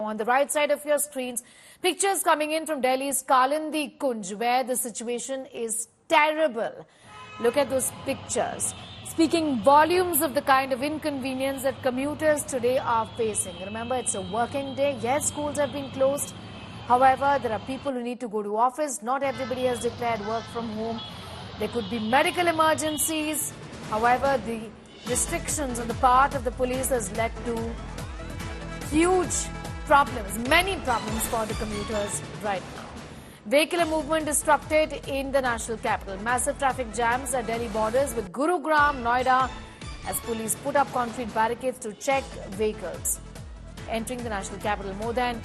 On the right side of your screens, pictures coming in from Delhi's Kalindi Kunj, where the situation is terrible. Look at those pictures, speaking volumes of the kind of inconvenience that commuters today are facing. Remember, it's a working day. Yes, schools have been closed. However, there are people who need to go to office. Not everybody has declared work from home. There could be medical emergencies. However, the restrictions on the part of the police has led to huge problems, many problems for the commuters right now. Vehicular movement disrupted in the national capital. Massive traffic jams at Delhi borders with Gurugram, Noida, as police put up concrete barricades to check vehicles entering the national capital. More than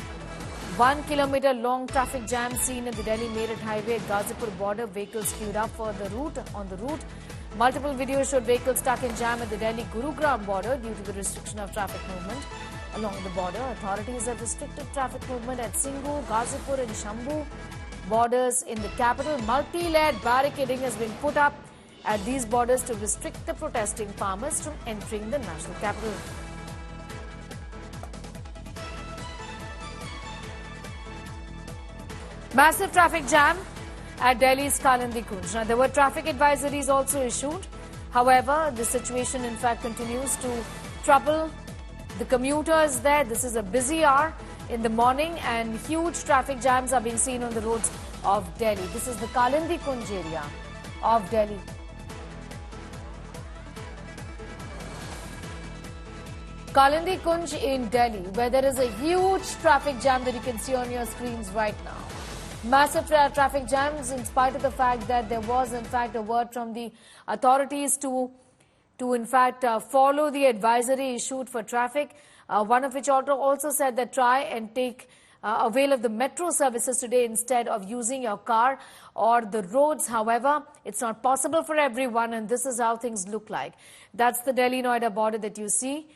1 kilometer long traffic jam seen at the Delhi-Meerut highway at Ghazipur border. Vehicles queued up for the route. On the route, multiple videos showed vehicles stuck in jam at the Delhi-Gurugram border due to the restriction of traffic movement along the border. Authorities have restricted traffic movement at Singhu, Ghazipur and Shambhu borders in the capital. Multi-layered barricading has been put up at these borders to restrict the protesting farmers from entering the national capital. Massive traffic jam at Delhi's Kalindi Kunj. Now, there were traffic advisories also issued. However, the situation in fact continues to trouble the commuters there. This is a busy hour in the morning and huge traffic jams are being seen on the roads of Delhi. This is the Kalindi Kunj area of Delhi. Kalindi Kunj in Delhi, where there is a huge traffic jam that you can see on your screens right now. Massive traffic jams in spite of the fact that there was in fact a word from the authorities to in fact follow the advisory issued for traffic. One of which also said that try and take avail of the metro services today instead of using your car or the roads. However, it's not possible for everyone, and this is how things look like. That's the Delhi-Noida border that you see.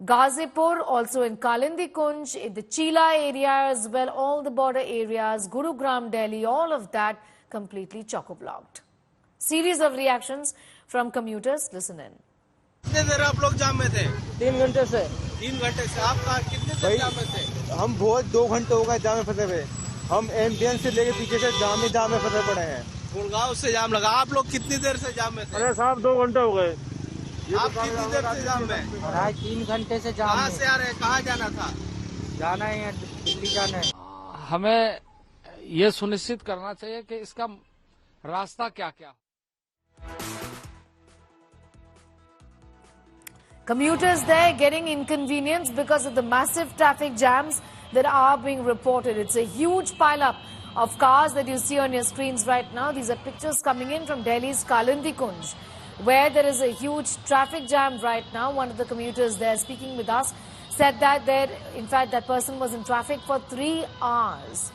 Ghazipur, also in Kalindi Kunj, in the Chila area as well, all the border areas, Gurugram, Delhi, all of that completely choco-blocked. Series of reactions from commuters. Listen in. कितने देर आप लोग जाम में थे? 3 घंटे से। 3 घंटे से आप कहा कितने देर जाम में थे? हम बहुत 2 घंटे हो गए जाम में फंसे हुए। हम एमडीएन से लेके पीछे से जाम में फंसे पड़े हैं। गुड़गांव से जाम लगा। आप लोग कितनी देर से जाम में थे? अरे साहब 2 घंटे हो गए। आप कितनी देर से जाम में? 3 घंटे से जाम में। कहाँ से आ रहे हैं? कहाँ जाना था? जाना है दिल्ली जाना है। हमें ये सुनिश्चित करना चाहिए कि इसका रास्ता क्या-क्या। Commuters there getting inconvenienced because of the massive traffic jams that are being reported. It's a huge pileup of cars that you see on your screens right now. These are pictures coming in from Delhi's Kalindi Kunj, where there is a huge traffic jam right now. One of the commuters there speaking with us said that in fact, that person was in traffic for 3 hours.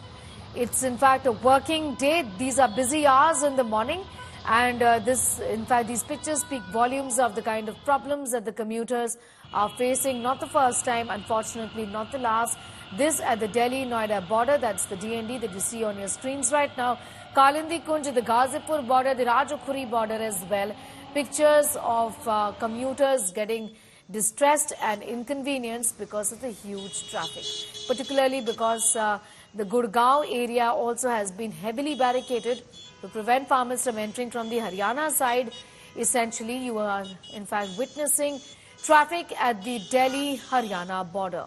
It's in fact a working day. These are busy hours in the morning. And in fact, these pictures speak volumes of the kind of problems that the commuters are facing. Not the first time, unfortunately, not the last. This at the Delhi-Noida border. That's the DND that you see on your screens right now. Kalindi Kunj, the Ghazipur border, the Rajokhuri border as well. Pictures of commuters getting distressed and inconvenienced because of the huge traffic. Particularly because the Gurgaon area also has been heavily barricaded to prevent farmers from entering from the Haryana side. Essentially, you are in fact witnessing traffic at the Delhi-Haryana border.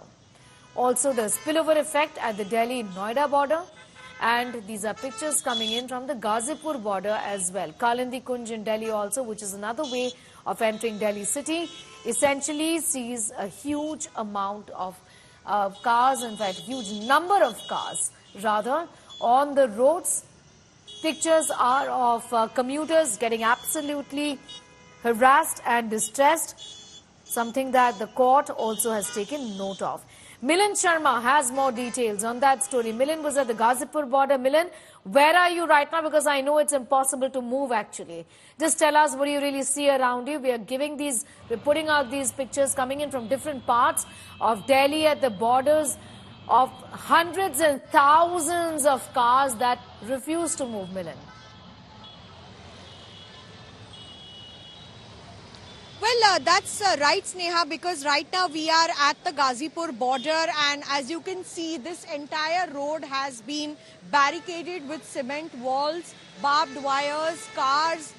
Also, the spillover effect at the Delhi-Noida border. And these are pictures coming in from the Ghazipur border as well. Kalindi Kunj in Delhi also, which is another way of entering Delhi city, essentially sees a huge amount of cars, in fact, huge number of cars, rather, on the roads. Pictures are of commuters getting absolutely harassed and distressed, something that the court also has taken note of. Milind Sharma has more details on that story. Milind was at the Ghazipur border. Milind, where are you right now? Because I know it's impossible to move actually. Just tell us what do you really see around you. We're putting out these pictures coming in from different parts of Delhi at the borders of hundreds and thousands of cars that refuse to move, Milind. Well, That's right, Sneha, because right now we are at the Ghazipur border, and as you can see, this entire road has been barricaded with cement walls, barbed wires, cars,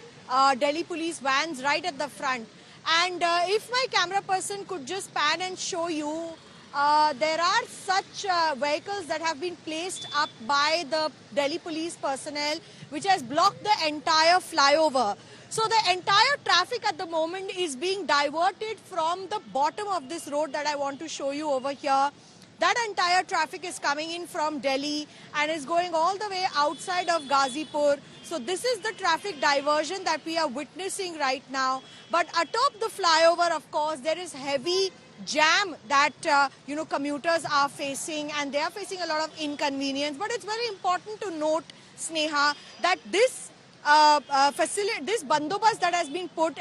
Delhi police vans right at the front. And if my camera person could just pan and show you, there are such vehicles that have been placed up by the Delhi police personnel, which has blocked the entire flyover. So the entire traffic at the moment is being diverted from the bottom of this road that I want to show you over here. That entire traffic is coming in from Delhi and is going all the way outside of Ghazipur. So this is the traffic diversion that we are witnessing right now. But atop the flyover, of course, there is heavy jam that commuters are facing, and they are facing a lot of inconvenience. But it's very important to note, Sneha, that this this bandobast that has been put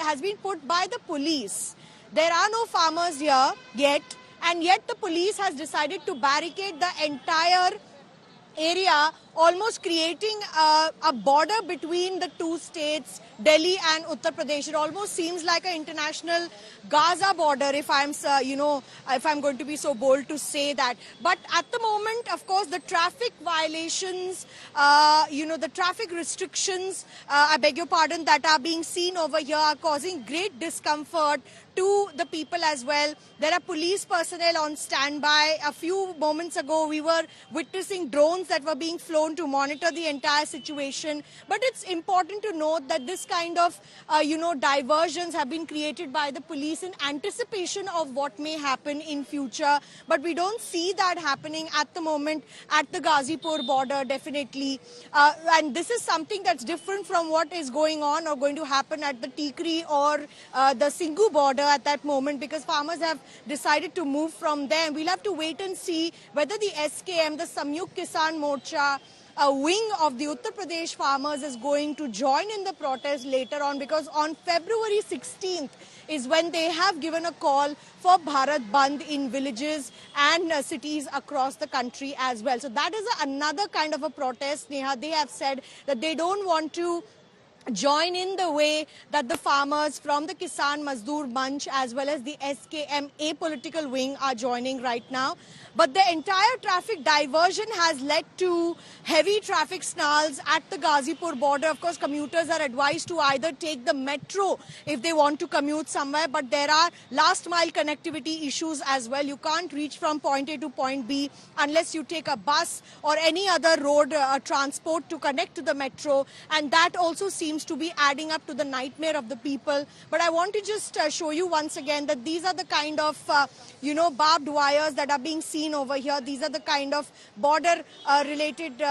by the police. There are no farmers here yet, and yet the police has decided to barricade the entire area, almost creating a border between the two states, Delhi and Uttar Pradesh. It almost seems like an international Gaza border, if I'm going to be so bold to say that. But at the moment, of course, the traffic violations, the traffic restrictions, I beg your pardon, that are being seen over here are causing great discomfort to the people as well. There are police personnel on standby. A few moments ago, we were witnessing drones that were being flown to monitor the entire situation. But it's important to note that this kind of, diversions have been created by the police in anticipation of what may happen in future. But we don't see that happening at the moment at the Ghazipur border, definitely. And this is something that's different from what is going on or going to happen at the Tikri or the Singhu border at that moment, because farmers have decided to move from there. We'll have to wait and see whether the SKM, the Samyukt Kisan Morcha, a wing of the Uttar Pradesh farmers, is going to join in the protest later on, because on February 16th is when they have given a call for Bharat Bandh in villages and cities across the country as well. So that is another kind of a protest, Neha. They have said that they don't want to join in the way that the farmers from the Kisan Mazdoor Manch as well as the SKM apolitical wing are joining right now. But the entire traffic diversion has led to heavy traffic snarls at the Ghazipur border. Of course, commuters are advised to either take the metro if they want to commute somewhere, but there are last mile connectivity issues as well. You can't reach from point A to point B unless you take a bus or any other road transport to connect to the metro, and that also seems to be adding up to the nightmare of the people. But I want to just show you once again that these are the kind of barbed wires that are being seen over here. These are the kind of border related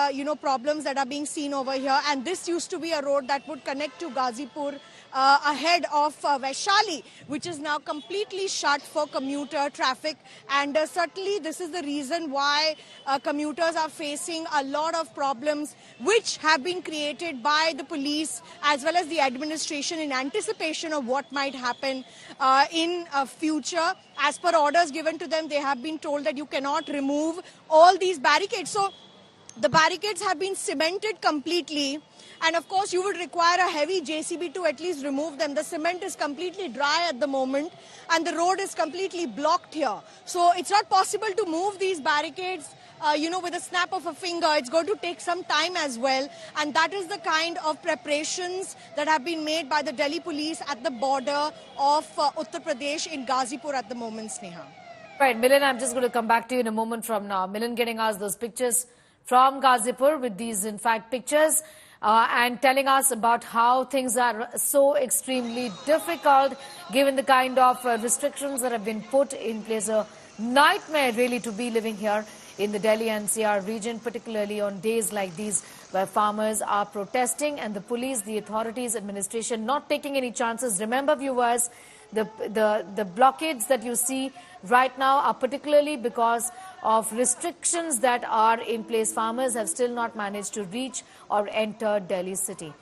problems that are being seen over here. And this used to be a road that would connect to Ghazipur ahead of Vaishali, which is now completely shut for commuter traffic. And certainly this is the reason why commuters are facing a lot of problems which have been created by the police as well as the administration in anticipation of what might happen in future. As per orders given to them, they have been told that you cannot remove all these barricades. So the barricades have been cemented completely. And of course, you would require a heavy JCB to at least remove them. The cement is completely dry at the moment and the road is completely blocked here. So it's not possible to move these barricades with a snap of a finger. It's going to take some time as well. And that is the kind of preparations that have been made by the Delhi police at the border of Uttar Pradesh in Ghazipur at the moment, Sneha. Right, Milind, I'm just going to come back to you in a moment from now. Milind getting us those pictures from Ghazipur with these, in fact, pictures and telling us about how things are so extremely difficult given the kind of restrictions that have been put in place. A nightmare really to be living here in the Delhi NCR region, particularly on days like these where farmers are protesting and the police, the authorities, administration not taking any chances. Remember, viewers, the blockades that you see right now are particularly because of restrictions that are in place. Farmers have still not managed to reach or enter Delhi city.